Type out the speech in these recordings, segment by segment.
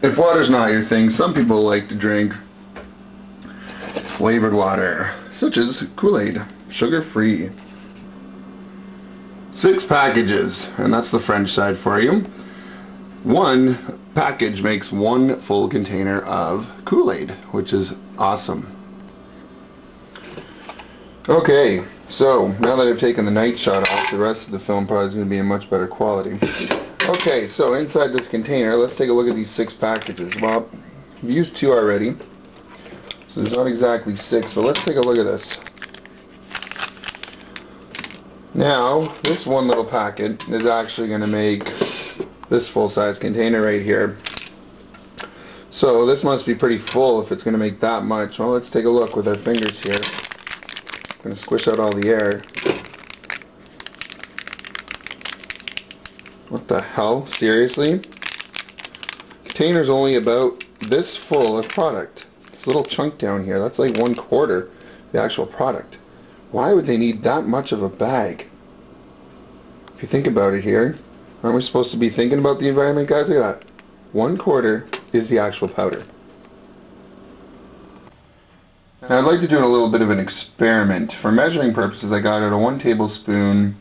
If water's not your thing, some people like to drink flavored water, such as Kool-Aid, sugar-free. 6 packages, and that's the French side for you. One package makes 1 full container of Kool-Aid, which is awesome. Okay, so now that I've taken the night shot off, the rest of the film probably is going to be in much better quality. Okay, so inside this container, let's take a look at these 6 packages. Well, I've used 2 already, so there's not exactly 6, but let's take a look at this. Now, this one little packet is actually going to make this full-size container right here. So this must be pretty full if it's going to make that much. Well, let's take a look with our fingers here. I'm going to squish out all the air. What the hell? Seriously? Container's only about this full of product. This little chunk down here, that's like 1/4 the actual product. Why would they need that much of a bag? If you think about it here, aren't we supposed to be thinking about the environment, guys? Look at that. 1/4 is the actual powder. Now I'd like to do a little bit of an experiment. For measuring purposes, I got out a 1 tablespoon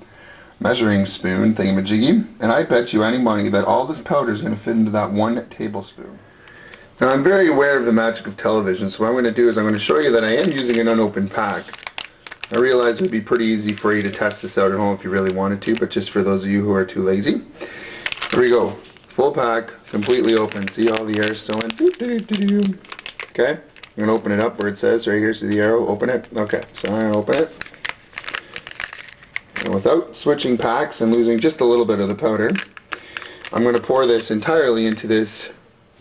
measuring spoon thingamajiggy, and I bet you any money that all this powder is going to fit into that 1 tablespoon. Now I'm very aware of the magic of television, so what I'm going to do is I'm going to show you that I am using an unopened pack. I realize it would be pretty easy for you to test this out at home if you really wanted to, but just for those of you who are too lazy. Here we go. Full pack, completely open. See, all the air is still in. Okay, I'm going to open it up where it says right here, see the arrow, open it. Okay, so I'm going to open it. And without switching packs and losing just a little bit of the powder, I'm going to pour this entirely into this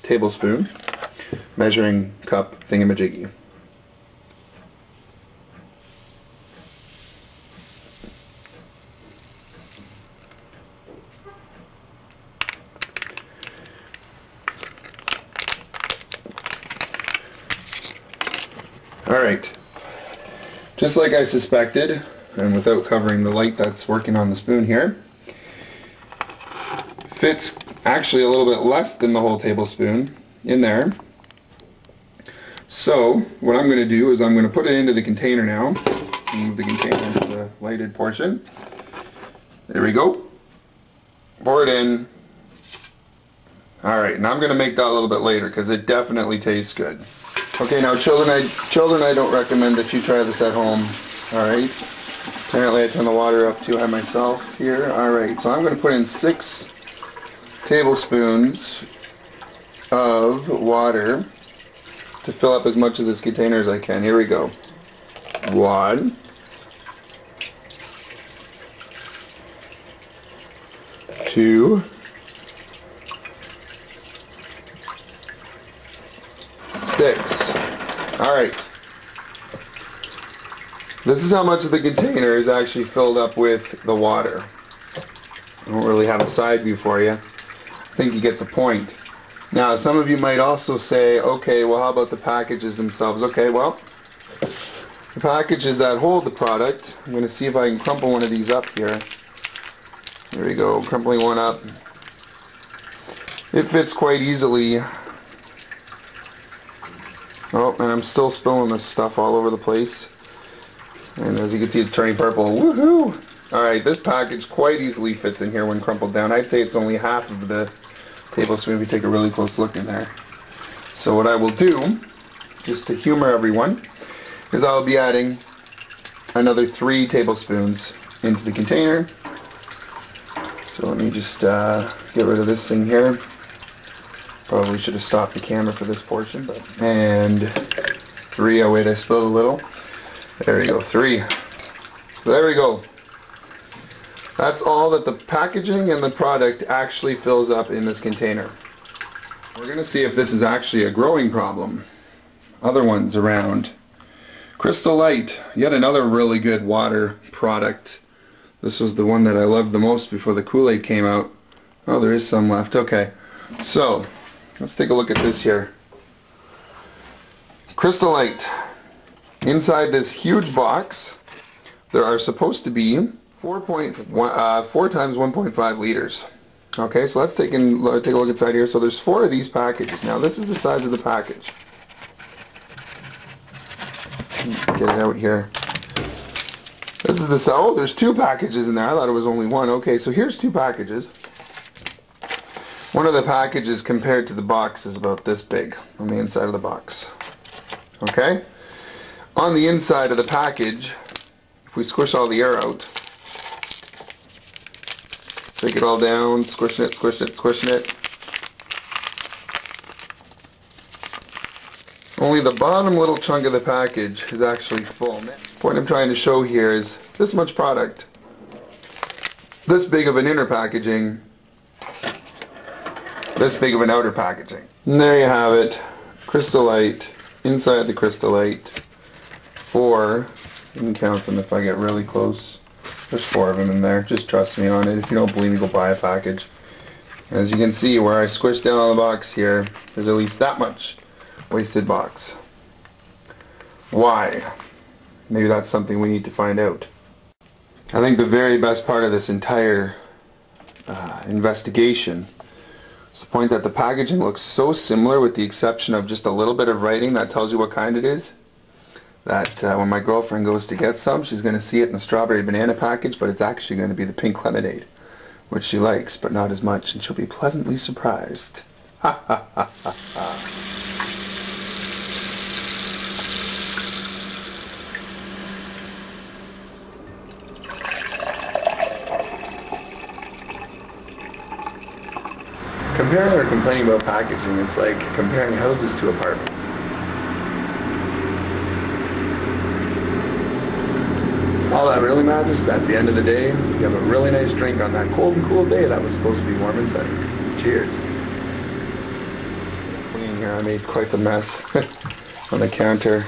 tablespoon measuring cup thingamajiggy. Alright, just like I suspected, and without covering the light that's working on the spoon here, fits actually a little bit less than the whole tablespoon in there. So what I'm going to do is I'm going to put it into the container now. Move the container into the lighted portion. There we go. Pour it in. Alright, now I'm going to make that a little bit later because it definitely tastes good. Okay, now children, I don't recommend that you try this at home. Alright. Apparently I turned the water up too high myself here. Alright, so I'm going to put in 6 tablespoons of water to fill up as much of this container as I can. Here we go. 1, 2, 6. Alright. This is how much of the container is actually filled up with the water. I don't really have a side view for you. I think you get the point. Now, some of you might also say, okay, well, how about the packages themselves? Okay, well, the packages that hold the product, I'm going to see if I can crumple one of these up here. There we go, crumpling one up. It fits quite easily. Oh, and I'm still spilling this stuff all over the place. And as you can see, it's turning purple. Woohoo! Alright, this package quite easily fits in here when crumpled down. I'd say it's only half of the tablespoon if you take a really close look in there. So what I will do, just to humor everyone, is I'll be adding another 3 tablespoons into the container. So let me just get rid of this thing here. Probably should have stopped the camera for this portion, but and 3. Oh wait, I spilled a little. There we go, 3. So there we go. That's all that the packaging and the product actually fills up in this container. We're going to see if this is actually a growing problem. Other ones around. Crystal Light, yet another really good water product. This was the one that I loved the most before the Kool-Aid came out. Oh, there is some left. Okay, so let's take a look at this here. Crystal Light. Inside this huge box, there are supposed to be 4 times 1.5 liters Okay, so let's take a look inside here. So there's 4 of these packages. Now this is the size of the package. Get it out here. This is the, oh, there's 2 packages in there. I thought it was only 1. Okay, so here's 2 packages. One of the packages compared to the box is about this big on the inside of the box. Okay? On the inside of the package, if we squish all the air out, take it all down, squishing it, squishing it, squishing it. Only the bottom little chunk of the package is actually full. The point I'm trying to show here is this much product, this big of an inner packaging, this big of an outer packaging. And there you have it. Crystal Light, inside the Crystal Light, 4, you can count them if I get really close. There's 4 of them in there. Just trust me on it. If you don't believe me, go buy a package. As you can see, where I squished down on the box here, there's at least that much wasted box. Why? Maybe that's something we need to find out. I think the very best part of this entire investigation is the point that the packaging looks so similar, with the exception of just a little bit of writing that tells you what kind it is, that when my girlfriend goes to get some, she's going to see it in the strawberry banana package, but it's actually going to be the pink lemonade, which she likes, but not as much, and she'll be pleasantly surprised. Ha ha ha ha ha. Comparing or complaining about packaging is like comparing houses to apartments. All that really matters is at the end of the day, you have a really nice drink on that cold and cool day that was supposed to be warm and sunny. Cheers. Clean here, I made quite the mess on the counter.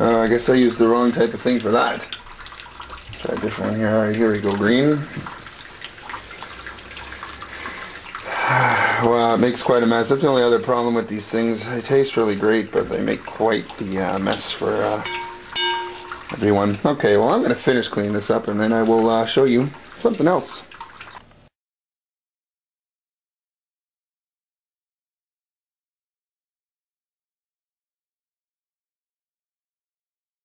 I guess I used the wrong type of thing for that. Try a different one here. Alright, here we go, green. Well, it makes quite a mess. That's the only other problem with these things. They taste really great, but they make quite the mess for everyone. Okay, well, I'm going to finish cleaning this up, and then I will show you something else.